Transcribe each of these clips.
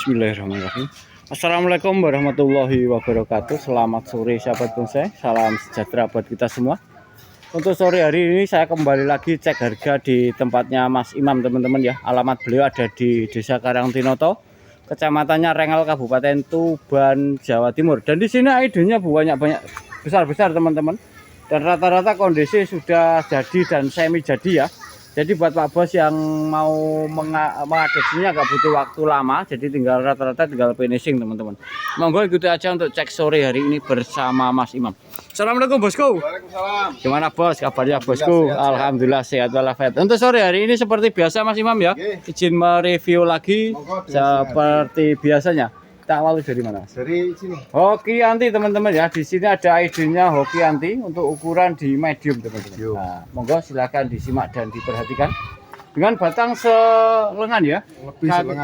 Bismillahirrahmanirrahim. Assalamualaikum warahmatullahi wabarakatuh. Selamat sore sahabat bonsai. Salam sejahtera buat kita semua. Untuk sore hari ini saya kembali lagi cek harga di tempatnya Mas Imam teman-teman ya. Alamat beliau ada di Desa Karangtinoto, Kecamatannya Rengel, Kabupaten Tuban, Jawa Timur. Dan di sini idenya banyak besar-besar teman-teman. Dan rata-rata kondisi sudah jadi dan semi jadi ya. Jadi buat Pak Bos yang mau mengadopsinya agak butuh waktu lama, jadi rata-rata tinggal finishing teman-teman. Monggo ikuti aja untuk cek sore hari ini bersama Mas Imam. Assalamualaikum bosku. Waalaikumsalam. Gimana bos? Kabarnya bosku? Sehat. Alhamdulillah sehat walafiat. Untuk sore hari ini seperti biasa Mas Imam ya. Izin mereview lagi seperti biasanya. Kita awali dari mana? Dari sini. Hoki Anti teman-teman ya. Di sini ada ID-nya Hoki Anti untuk ukuran di medium teman-teman. Nah, monggo silakan disimak dan diperhatikan. Dengan batang selengan ya.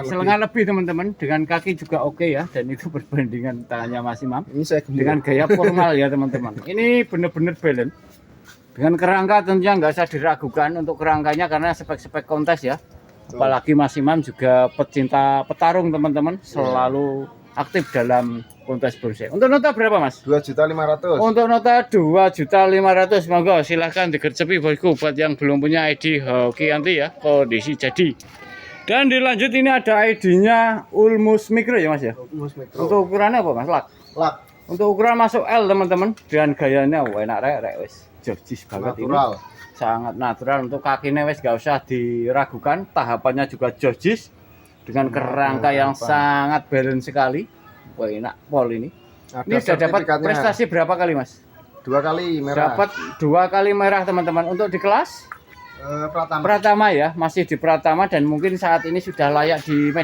Selengan lebih teman-teman. Dengan kaki juga oke ya. Dan itu berbandingan tangannya Mas Imam. Ini saya Dengan gaya formal ya teman-teman. Ini benar-benar balance. Dengan kerangka tentunya nggak usah diragukan untuk kerangkanya karena spek-spek kontes ya. Apalagi Mas Imam juga pecinta petarung teman-teman, selalu aktif dalam kontes bonsai. Untuk nota berapa Mas? 2.500.000. Untuk nota 2.500.000. Monggo silahkan digercepi bosku buat yang belum punya ID Hoki Anti ya, kondisi jadi. Dan dilanjut ini ada ID-nya Ulmus Mikro ya Mas ya. Ulmus Mikro. Untuk ukurannya apa Mas? Lak. Untuk ukuran masuk L teman-teman. Dan gayanya enak rek wes. Jorjis banget Natural. ini. Sangat natural. Untuk kakinya wes gak usah diragukan, tahapannya juga jorjis dengan kerangka yang sangat balance sekali. Wah enak pol ini. Ini sudah dapat prestasi berapa kali Mas? 2 kali merah. Dapat 2 kali merah teman-teman. Untuk di kelas Pratama ya, masih di Pratama dan mungkin saat ini sudah layak di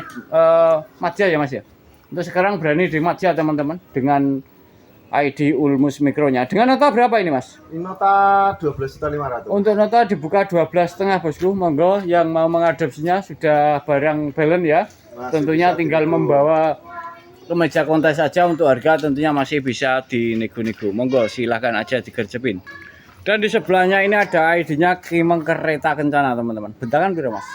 Madja ya Mas ya. Untuk sekarang berani di Madja teman-teman dengan ID Ulmus Mikronya. Dengan nota berapa ini Mas? Ini nota 12.500.000. Untuk nota dibuka 12,5 bosku. Monggo yang mau mengadopsinya sudah barang balance ya. Tentunya tinggal membawa ke meja kontes saja. Untuk harga tentunya masih bisa dinego-nego. Monggo silahkan aja digercepin. Dan di sebelahnya ini ada ID-nya Kimeng Kereta Kencana teman-teman. Bentangan berapa Mas?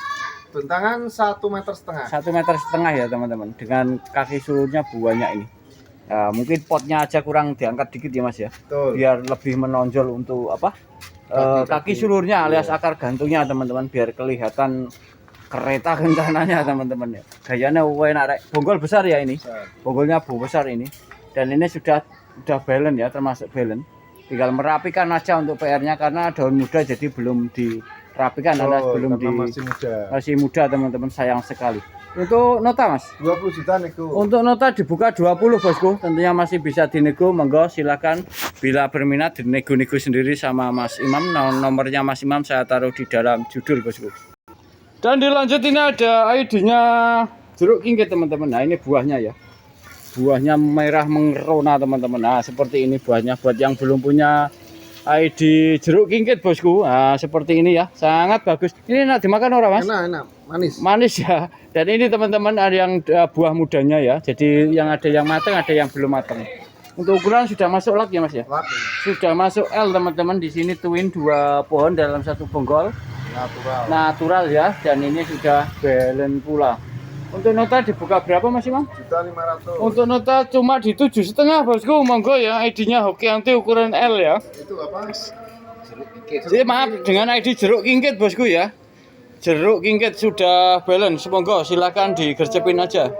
Bentangan 1,5 meter. 1,5 meter ya teman-teman. Dengan kaki sulurnya banyak ini. Nah, mungkin potnya aja kurang diangkat dikit ya Mas ya. Betul. Biar lebih menonjol untuk apa? Kaki sulurnya alias akar gantungnya teman-teman, biar kelihatan kereta kencananya teman-teman ya. Gayanya enak rek. Bonggol besar ya ini. Bonggolnya besar ini. Dan ini sudah balance ya, termasuk balance. Tinggal merapikan aja untuk PR-nya karena daun muda jadi belum dirapikan alias belum masih muda teman-teman, sayang sekali. Untuk nota Mas? 20 juta nego. Untuk nota dibuka 20 bosku. Tentunya masih bisa dinego. Monggo silakan bila berminat dinego-nego sendiri sama Mas Imam. Nomornya Mas Imam saya taruh di dalam judul bosku. Dan dilanjut ini ada ID-nya jeruk kingkit teman-teman. Nah ini buahnya ya. Buahnya merah mengerona teman-teman. Nah seperti ini buahnya buat yang belum punya ID jeruk kingkit bosku. Nah seperti ini ya, sangat bagus. Ini enak dimakan orang Mas? Enak, Manis ya. Dan ini teman-teman ada yang buah mudanya ya. Jadi yang ada yang matang, ada yang belum matang. Untuk ukuran sudah masuk lak ya Mas ya? Lak. Sudah masuk L teman-teman. Di sini twin 2 pohon dalam satu bonggol. Natural ya. Dan ini sudah balance pula. Untuk nota dibuka berapa Mas Imam? 1.500.000. Untuk nota cuma di 7,5 bosku. Monggo ya, ID-nya Hoki Anti ukuran L ya. Itu apa? Jeruk kingkit. Jadi maaf dengan ID jeruk kingkit bosku ya. Jeruk kingkit sudah balance. Monggo silakan digercepin aja.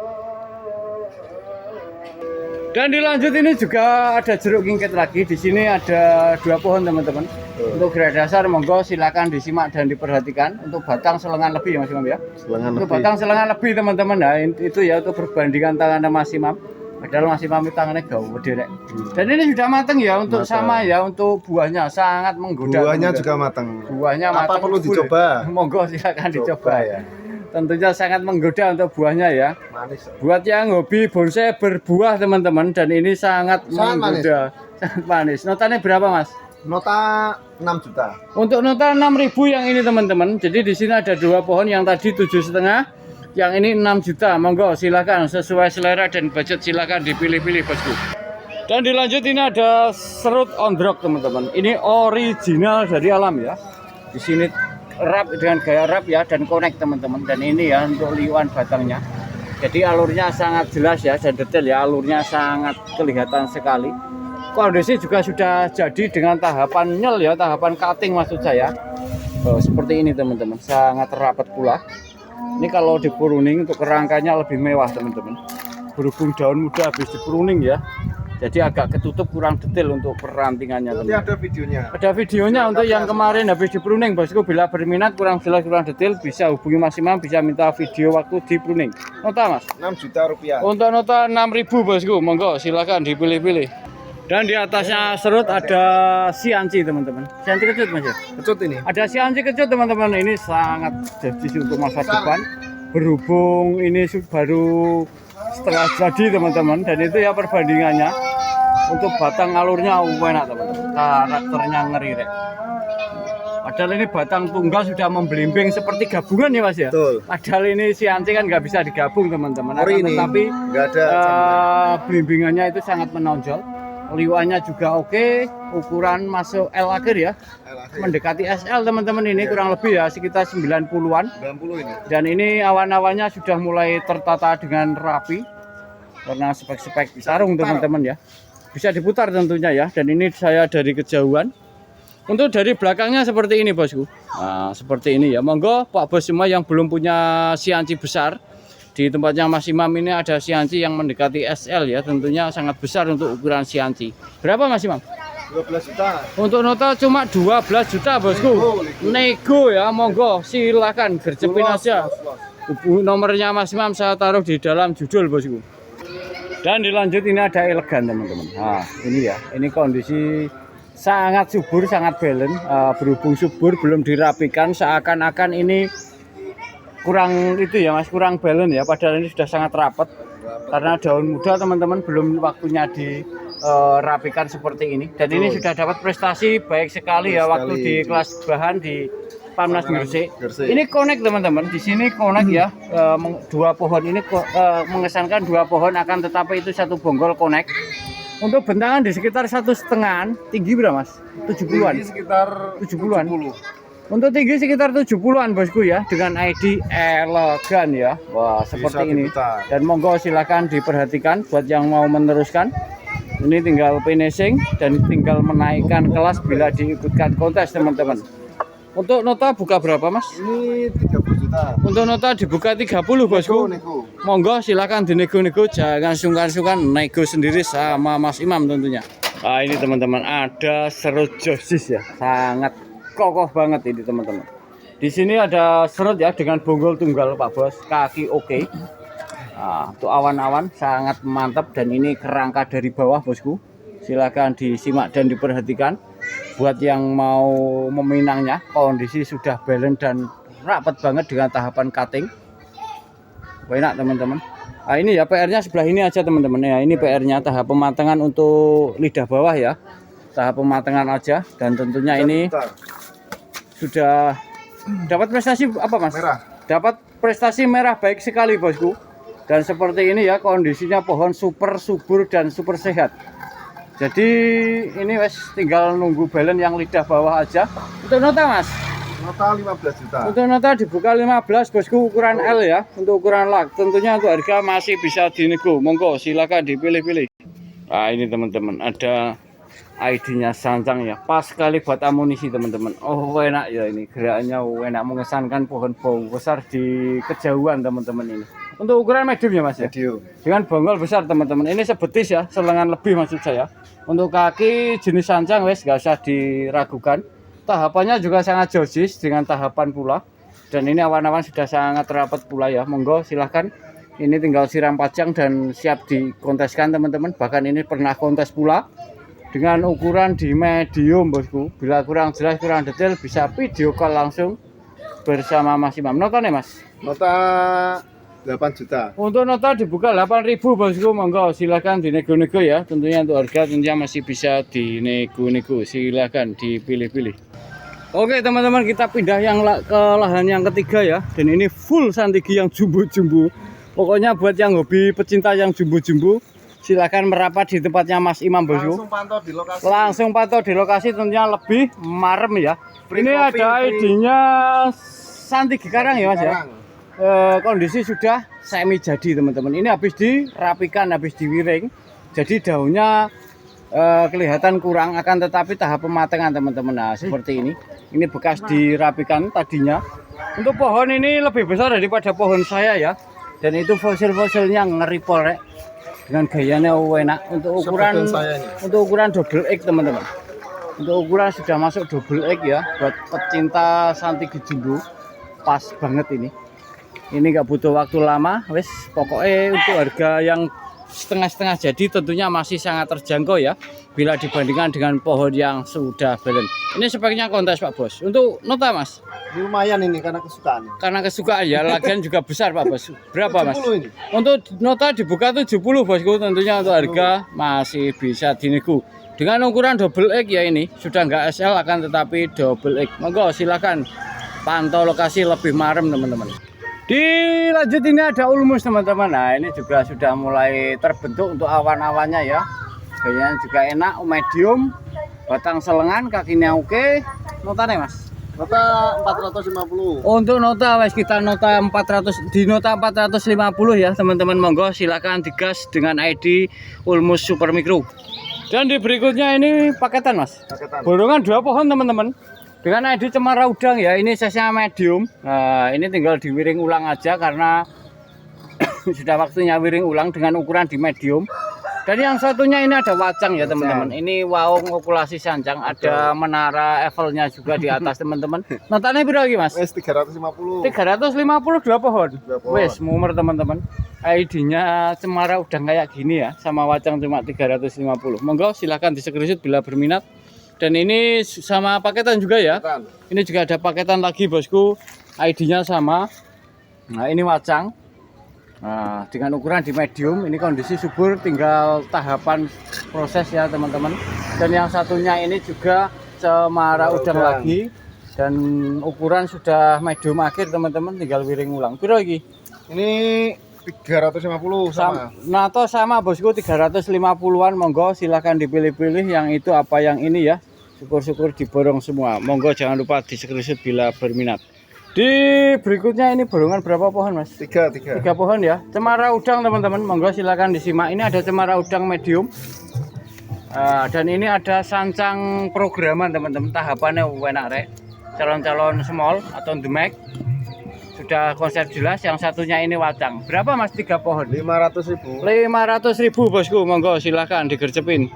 Dan dilanjut ini juga ada jeruk kingkit lagi. Di sini ada 2 pohon teman-teman. Untuk grade dasar monggo silakan disimak dan diperhatikan. Untuk batang selengan lebih ya Mas Imam ya. Untuk batang selengan lebih teman-teman. Nah itu ya untuk perbandingan tangan Mas Imam. Padahal Mas Imam tangannya gede. Dan ini sudah matang ya untuk sama ya, untuk buahnya sangat menggoda. Buahnya juga matang. Buahnya matang. Apa perlu dicoba? Monggo silakan dicoba ya. Tentunya sangat menggoda untuk buahnya ya. Manis. Buat yang hobi bonsai berbuah teman-teman, dan ini sangat menggoda. Sangat manis. Notanya berapa Mas? Nota 6 juta. Untuk nota 6.000 yang ini teman-teman. Jadi di sini ada 2 pohon, yang tadi 7,5. Yang ini 6 juta. Monggo silakan sesuai selera dan budget, silakan dipilih-pilih bosku. Dan dilanjut ini ada serut ondrok teman-teman. Ini original dari alam ya. Di sini wrap dengan gaya wrap ya, dan connect teman-teman. Dan ini ya untuk liuan batangnya. Jadi alurnya sangat jelas ya dan detail ya, alurnya sangat kelihatan sekali. Kondisi juga sudah jadi dengan tahapan nyel ya, tahapan cutting maksud saya. Seperti ini teman-teman, sangat rapat pula. Ini kalau di pruning untuk kerangkanya lebih mewah teman-teman. Berhubung daun muda habis di pruning ya, jadi agak ketutup, kurang detail untuk perantingannya Nanti teman-teman. ada videonya. Ada videonya untuk yang kemarin habis di pruning bosku. Bila berminat kurang jelas kurang detail bisa hubungi Mas Imam, bisa minta video waktu di pruning. Nota Mas? 6 juta rupiah. Untuk nota 6.000 bosku, monggo silakan dipilih-pilih. Dan di atasnya serut ada sianci teman-teman. Sianci kecut Mas ya? Kecut ini. Ada sianci kecut teman-teman. Ini sangat jadi untuk masa depan. Berhubung ini baru setengah jadi teman-teman, dan itu ya perbandingannya. Untuk batang alurnya enak teman-teman, karakternya ngeri rek. Padahal ini batang tunggal sudah membelimbing seperti gabungan ya Mas ya. Betul. Padahal ini sianci kan nggak bisa digabung teman-teman. Ori ini Tetapi nggak ada belimbingannya itu sangat menonjol. Liwanya juga oke, ukuran masuk L akhir ya. Mendekati SL teman-teman, ini kurang lebih ya sekitar 90-an. 90 ini. Dan ini awan-awannya sudah mulai tertata dengan rapi karena spek-spek sarung teman-teman ya. Bisa diputar tentunya ya. Dan ini saya dari kejauhan. Untuk dari belakangnya seperti ini bosku. Nah, seperti ini ya. Monggo Pak Bos semua yang belum punya sianci besar, di tempatnya Mas Imam ini ada sianci yang mendekati SL ya. Tentunya sangat besar untuk ukuran sianci. Berapa Mas Imam? 12 juta. Untuk nota cuma 12 juta bosku. Nego ya, monggo silakan gercepin aja. Nomornya Mas Imam saya taruh di dalam judul bosku. Dan dilanjut ini ada elegan teman-teman. Nah ini ya, ini kondisi sangat subur, sangat balance. Berhubung subur belum dirapikan, seakan-akan ini kurang itu ya Mas, kurang balance ya. Padahal ini sudah sangat rapat karena daun muda teman-teman, belum waktunya dirapikan seperti ini. Dan ini sudah dapat prestasi baik sekali ya waktu di kelas bahan di Pamnas Gresik. Ini connect teman-teman. Di sini connect ya. Dua pohon ini mengesankan dua pohon, akan tetapi itu satu bonggol connect. Untuk bentangan di sekitar 1,5, tinggi berapa Mas? 70-an. Tinggi sekitar 70-an. Untuk tinggi sekitar 70-an bosku ya, dengan ID elegan ya. Wah, seperti ini. Dan monggo silakan diperhatikan buat yang mau meneruskan. Ini tinggal finishing dan tinggal menaikkan kelas bila diikutkan kontes teman-teman. Untuk nota buka berapa Mas? Ini 30 juta. Untuk nota dibuka 30 bosku. Nego. Monggo silakan dinego-nego, jangan sungkan-sungkan, nego sendiri sama Mas Imam tentunya. Nah ini teman-teman, ada serut josis ya, sangat kokoh banget ini teman-teman. Di sini ada serut ya dengan bonggol tunggal Pak Bos, kaki oke. Nah, untuk awan-awan sangat mantap, dan ini kerangka dari bawah bosku. Silakan disimak dan diperhatikan. Buat yang mau meminangnya, kondisi sudah balance dan rapat banget dengan tahapan cutting. Enak teman-teman. Nah ini ya PR-nya sebelah ini aja teman-teman ya. Ini PR-nya tahap pematangan untuk lidah bawah ya. Tahap pematangan aja, dan tentunya ini sudah dapat prestasi apa Mas? Merah. Dapat prestasi merah baik sekali bosku. Dan seperti ini ya, kondisinya pohon super subur dan super sehat. Jadi ini wes tinggal nunggu balance yang lidah bawah aja. Untuk nota Mas? Nota 15 juta. Untuk nota dibuka 15 bosku, ukuran L ya. Untuk ukuran lak tentunya untuk harga masih bisa dinego. Monggo silakan dipilih-pilih. Nah ini teman-teman, ada ID-nya sancang ya. Pas sekali buat amunisi teman-teman. Oh enak ya, ini gerakannya enak, mengesankan pohon bau besar di kejauhan teman-teman ini. Untuk ukuran medium ya Mas ya. Medium. Dengan bonggol besar teman-teman. Ini sebetis ya, selengan lebih maksud saya. Untuk kaki jenis sancang wes gak usah diragukan. Tahapannya juga sangat josis dengan tahapan pula. Dan ini awan-awan sudah sangat rapat pula ya. Monggo silahkan. Ini tinggal siram pajang dan siap dikonteskan teman-teman. Bahkan ini pernah kontes pula. Dengan ukuran di medium bosku. Bila kurang jelas, kurang detail, bisa video call langsung bersama Mas Imam. Nota nih Mas? Nota 8 juta. Untuk nota dibuka 8.000 bosku, monggo silakan dinego-nego ya. Tentunya untuk harga tentunya masih bisa dinego-nego, silakan dipilih-pilih. Oke teman-teman, kita pindah ke lahan yang ketiga ya. Dan ini full santigi yang jumbo-jumbo. Pokoknya buat yang hobi pecinta yang jumbo-jumbo, silakan merapat di tempatnya Mas Imam bosku. Langsung pantau di lokasi tentunya lebih marem ya. Ini ada ID-nya santigi karang ya Mas ya. kondisi sudah semi jadi teman-teman. Ini habis dirapikan, habis diwiring. Jadi daunnya kelihatan kurang, akan tetapi tahap pematangan teman-teman. Nah seperti ini. Ini bekas dirapikan tadinya. Untuk pohon ini lebih besar daripada pohon saya ya. Dan itu fosil-fosilnya ngeripol rek. Dengan gayanya enak. Untuk ukuran double X teman-teman. Untuk ukuran sudah masuk double X ya. Buat pecinta Santi Gijimbo. Pas banget ini. Ini nggak butuh waktu lama, wes pokoknya untuk harga yang setengah-setengah jadi tentunya masih sangat terjangkau ya bila dibandingkan dengan pohon yang sudah belen. Ini speknya kontes Pak Bos. Untuk nota Mas? Ini lumayan ini karena kesukaan. Karena kesukaan ya, lagian juga besar Pak Bos. Berapa Mas? 70 ini. Untuk nota dibuka 70 Bosku, tentunya untuk harga masih bisa dinego. Dengan ukuran double X ya ini, sudah nggak SL akan tetapi double X. Monggo silakan pantau lokasi lebih marem teman-teman. Dilanjut ini ada ulmus teman-teman. Nah ini juga sudah mulai terbentuk untuk awan-awannya ya. Gayanya juga enak, medium, batang selengan, kakinya oke. Notanya Mas? Nota 450. Untuk nota wes kita nota 400 di nota 450 ya teman-teman. Monggo silakan digas dengan ID Ulmus Super Mikro. Dan di berikutnya ini paketan Mas. Paketan. Borongan 2 pohon teman-teman. Dengan ID cemara udang ya, ini size-nya medium. Nah, ini tinggal diwiring ulang aja karena sudah waktunya wiring ulang dengan ukuran di medium. Dan yang satunya ini ada wacang ya teman-teman. Ini waung populasi sanjang, ada menara Eiffel-nya juga di atas teman-teman. Notanya berapa lagi Mas? Wes 350. 350 2 pohon. 2 pohon. Wes mumer teman-teman. ID-nya cemara udang kayak gini ya, sama wacang cuma 350. Monggo silahkan di-screenshot bila berminat. Dan ini sama paketan juga ya. Ini juga ada paketan lagi bosku. ID-nya sama. Nah ini wacang. Nah dengan ukuran di medium. Ini kondisi subur. Tinggal tahapan proses ya teman-teman. Dan yang satunya ini juga cemara udang lagi. Dan ukuran sudah medium akhir teman-teman. Tinggal wiring ulang. Berapa lagi? Ini 350 sama. Nato sama bosku 350-an. Monggo silahkan dipilih-pilih yang itu apa yang ini ya. Syukur-syukur diborong semua. Monggo jangan lupa di screenshot bila berminat. Di berikutnya ini borongan berapa pohon Mas? 3 pohon ya. Cemara udang teman-teman. Monggo silakan disimak. Ini ada cemara udang medium. Dan ini ada sancang programan teman-teman. Tahapannya enak rek. Calon-calon small atau demek. Sudah konsep jelas. Yang satunya ini wacang. Berapa Mas 3 pohon? 500.000. 500.000 bosku. Monggo silahkan digercepin.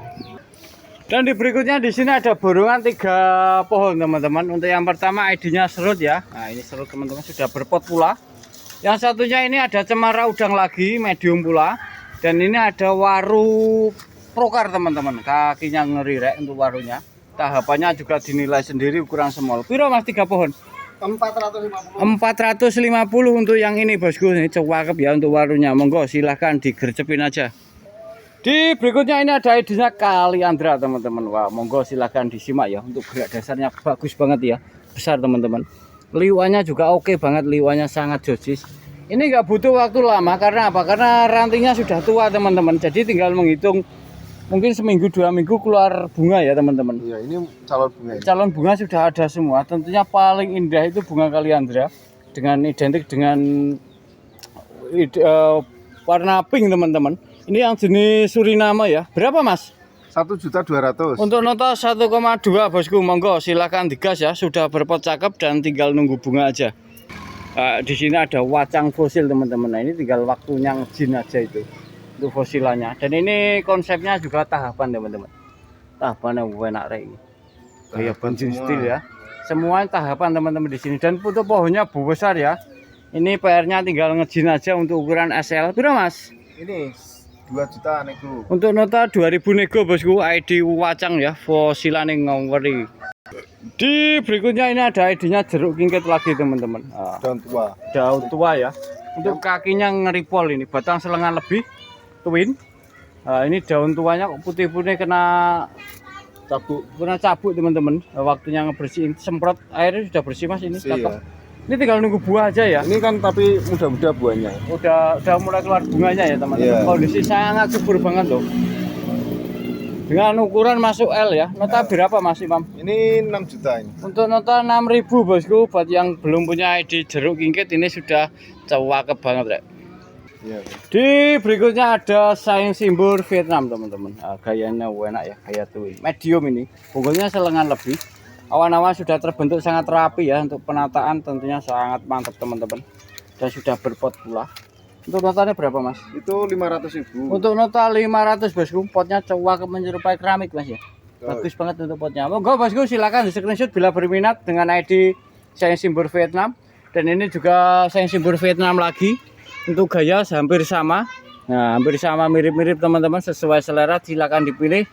Dan di berikutnya di sini ada borongan 3 pohon teman-teman. Untuk yang pertama ID-nya serut ya. Nah ini serut teman-teman sudah berpot pula. Yang satunya ini ada cemara udang lagi medium pula. Dan ini ada waru prokar teman-teman. Kakinya ngeri rek untuk warunya. Tahapannya juga dinilai sendiri ukuran small. Piro Mas 3 pohon? 450. 450 untuk yang ini bosku. Ini cakep ya untuk warunya. Monggo silahkan digercepin aja. Di berikutnya ini ada ID-nya Kaliandra teman-teman. Wah, monggo silahkan disimak ya. Untuk gerak dasarnya bagus banget ya. Besar teman-teman. Liwanya juga oke banget. Liwanya sangat josis. Ini nggak butuh waktu lama karena apa? Karena rantingnya sudah tua teman-teman. Jadi tinggal menghitung mungkin seminggu 2 minggu keluar bunga ya teman-teman. Iya, ini calon bunga. Ini. Calon bunga sudah ada semua. Tentunya paling indah itu bunga Kaliandra dengan identik dengan warna pink teman-teman. Ini yang jenis Suriname ya. Berapa Mas? 1.200.000. Untuk nota 1,2 bosku. Monggo silahkan digas ya. Sudah berpot cakep dan tinggal nunggu bunga aja. Di sini ada wacang fosil teman-teman. Nah, ini tinggal waktunya ngejin aja itu. Untuk fosilannya. Dan ini konsepnya juga tahapan teman-teman. Tahapannya enak rek ini. Kayak bensin steel ya. Semua tahapan teman-teman di sini. Dan untuk pohonnya besar ya. Ini PR-nya tinggal ngejin aja untuk ukuran SL. Berapa Mas? Ini 2 juta nego. Untuk nota 2000 nego bosku. ID wacang ya. Fosilan yang ngawari. Di berikutnya ini ada ID-nya jeruk kingkit lagi teman-teman. Daun tua. Daun tua ya. Untuk kakinya ngeripol ini. Batang selengan lebih. Twin. Ini daun tuanya kok putih-putih kena cabuk teman-teman. Waktunya ngebersihin. Semprot airnya sudah bersih Mas ini. Cakep. Ini tinggal nunggu buah aja ya. Ini kan tapi muda-muda buahnya. Udah mulai keluar bunganya ya teman-teman. Yeah. Kondisi sangat subur banget loh. Dengan ukuran masuk L ya. Nota berapa Mas Imam? Ini 6 juta ini. Untuk nota 6.000 bosku. Buat yang belum punya ID jeruk kingkit ini sudah cakep banget Rek. Iya. Di berikutnya ada Saing Simbur Vietnam teman-teman. Gayanya enak ya, gaya twin. Medium ini. Punggungnya selengan lebih. Awan-awan sudah terbentuk sangat rapi ya. Untuk penataan tentunya sangat mantap teman-teman. Dan sudah berpot pula. Untuk notanya berapa Mas? Itu 500.000. Untuk nota 500 bosku, potnya cakep menyerupai keramik Mas ya. Bagus banget untuk potnya. Monggo bosku silakan di screenshot bila berminat dengan ID Saing Simbur Vietnam. Dan ini juga Saing Simbur Vietnam lagi. Untuk gaya hampir sama. Nah, hampir sama mirip-mirip teman-teman, sesuai selera silakan dipilih.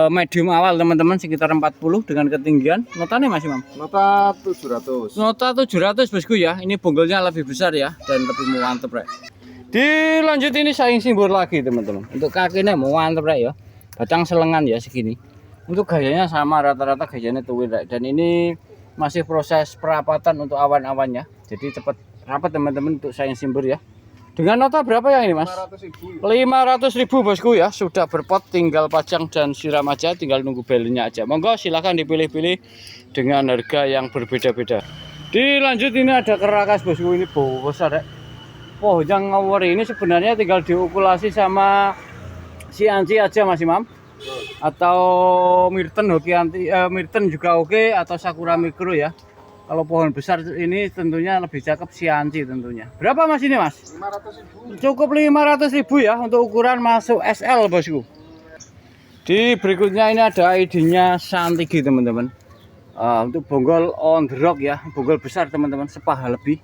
Medium awal teman-teman sekitar 40 dengan ketinggian. Notanya Mas Imam? Nota 700. Nota 700 bosku ya. Ini bonggolnya lebih besar ya dan lebih mantep Rek. Dilanjut ini Saing Simbur lagi teman-teman. Untuk kakinya mantep Rek ya. Batang selengan ya segini. Untuk gayanya sama rata-rata gayanya twin Rek. Dan ini masih proses perapatan untuk awan-awannya. Jadi cepat rapat teman-teman untuk Saing Simbur ya. Dengan nota berapa yang ini Mas? 500.000. 500.000 bosku ya. Sudah berpot, tinggal pajang dan siram aja, tinggal nunggu belinya aja. Monggo silahkan dipilih-pilih dengan harga yang berbeda-beda. Dilanjut ini ada kerakas bosku, ini besar ya. Oh, yang ngawur ini sebenarnya tinggal diokulasi sama si Anci aja Mas Imam. Atau Mirten Hokianti, Mirten juga oke, atau Sakura Mikro ya. Kalau pohon besar ini tentunya lebih cakep Sianci tentunya. Berapa Mas ini Mas? 500.000. Cukup 500.000 ya untuk ukuran masuk SL bosku. Di berikutnya ini ada ID-nya Santigi teman-teman. Untuk bonggol on the rock ya, bonggol besar teman-teman, sepaha lebih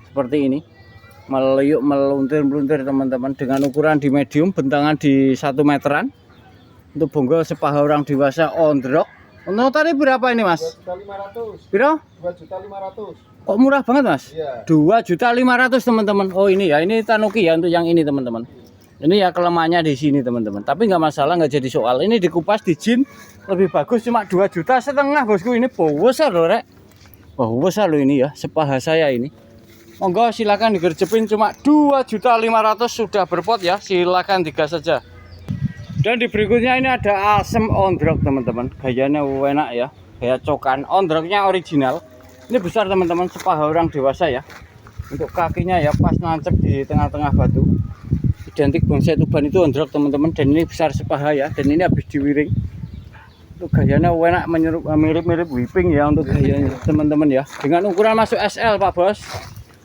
seperti ini. Meliuk meluntir-meluntir teman-teman dengan ukuran di medium, bentangan di 1 meteran. Untuk bonggol sepaha orang dewasa on the rock. Notanya berapa ini Mas? 2.500.000. Biro? 2.500.000. Kok murah banget Mas? Iya. 2.500.000 teman-teman. Oh ini ya, ini Tanuki ya untuk yang ini teman-teman. Ini ya kelemahannya di sini teman-teman. Tapi nggak masalah, nggak jadi soal. Ini dikupas di jin lebih bagus, cuma 2,5 juta bosku. Ini besar loh Rek. Wah besar loh ini ya, sepaha saya ini. Monggo silakan digercepin, cuma 2.500.000 sudah berpot ya. Silakan digas saja. Dan di berikutnya ini ada asem on the rock teman-teman. Gayanya enak ya, gaya cokan. On the rocknya original. Ini besar teman-teman, sepaha orang dewasa ya. Untuk kakinya ya pas nancep di tengah-tengah batu. Identik bonsai tuban itu on the rock teman-teman. Dan ini besar sepaha ya. Dan ini habis diwiring. Untuk gayanya enak, mirip-mirip whipping ya untuk gayanya teman-teman ya. Dengan ukuran masuk SL Pak Bos.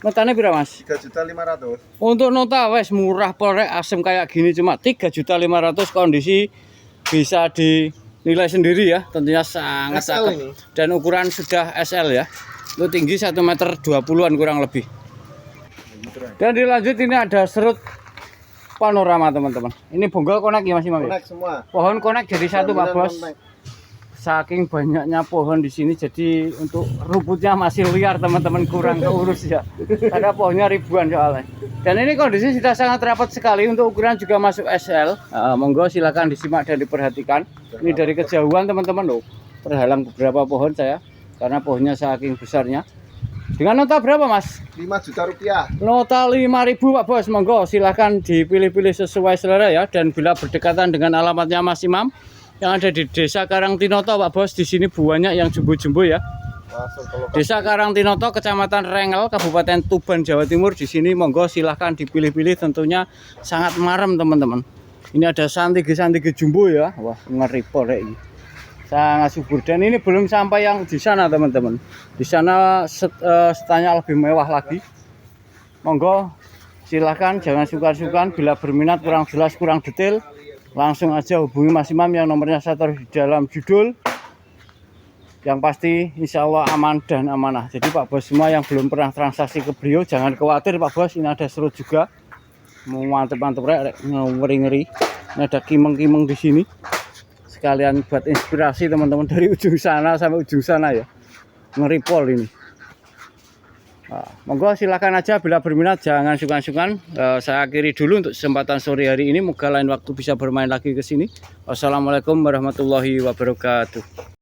Notanya berapa Mas? 3.500.000. Untuk nota wes murah polrek asem kayak gini cuma 3.500.000, kondisi bisa dinilai sendiri ya, tentunya sangat SL cakep. ini. Dan ukuran sudah SL ya. Itu tinggi 1,20 meter kurang lebih. Dan dilanjut ini ada serut panorama teman-teman. Ini bonggol konek ya Mas Imam ya? Konek semua. Pohon konek jadi satu Pak Bos. Konek. Saking banyaknya pohon di sini, jadi untuk rumputnya masih liar teman-teman, kurang keurus ya. Ada pohonnya ribuan soalnya. Dan ini kondisi sudah sangat rapat sekali, untuk ukuran juga masuk SL. Monggo silakan disimak dan diperhatikan. Ini dari kejauhan teman-teman loh, terhalang beberapa pohon saya karena pohonnya saking besarnya. Dengan nota berapa Mas? 5 juta rupiah. Nota 5.000 Pak Bos. Monggo silakan dipilih-pilih sesuai selera ya. Dan bila berdekatan dengan alamatnya Mas Imam yang ada di Desa Karangtinoto Pak Bos, di sini banyak yang jumbo-jumbo ya. Desa Karangtinoto, Kecamatan Rengel, Kabupaten Tuban, Jawa Timur. Di sini monggo silahkan dipilih-pilih, tentunya sangat marem teman-teman. Ini ada santigi jumbo ya. Wah, ngeri polek ini. Sangat subur, dan ini belum sampai yang di sana teman-teman. Di sana setanya lebih mewah lagi. Monggo silahkan, jangan sungkan-sungkan. Bila berminat kurang jelas, kurang detail, langsung aja hubungi Mas Imam yang nomornya saya taruh di dalam judul. Yang pasti insya Allah aman dan amanah. Jadi Pak Bos semua yang belum pernah transaksi ke beliau, jangan khawatir Pak Bos. Ini ada serut juga, mau mantep-mantep rek, ngeri-ngeri. Ini ada kimeng-kimeng di sini. Sekalian buat inspirasi teman-teman dari ujung sana sampai ujung sana ya. Ngeri pol ini. Nah, monggo silakan aja bila berminat, jangan sungkan-sungkan. Saya akhiri dulu untuk kesempatan sore hari ini. Moga lain waktu bisa bermain lagi ke sini. Wassalamualaikum warahmatullahi wabarakatuh.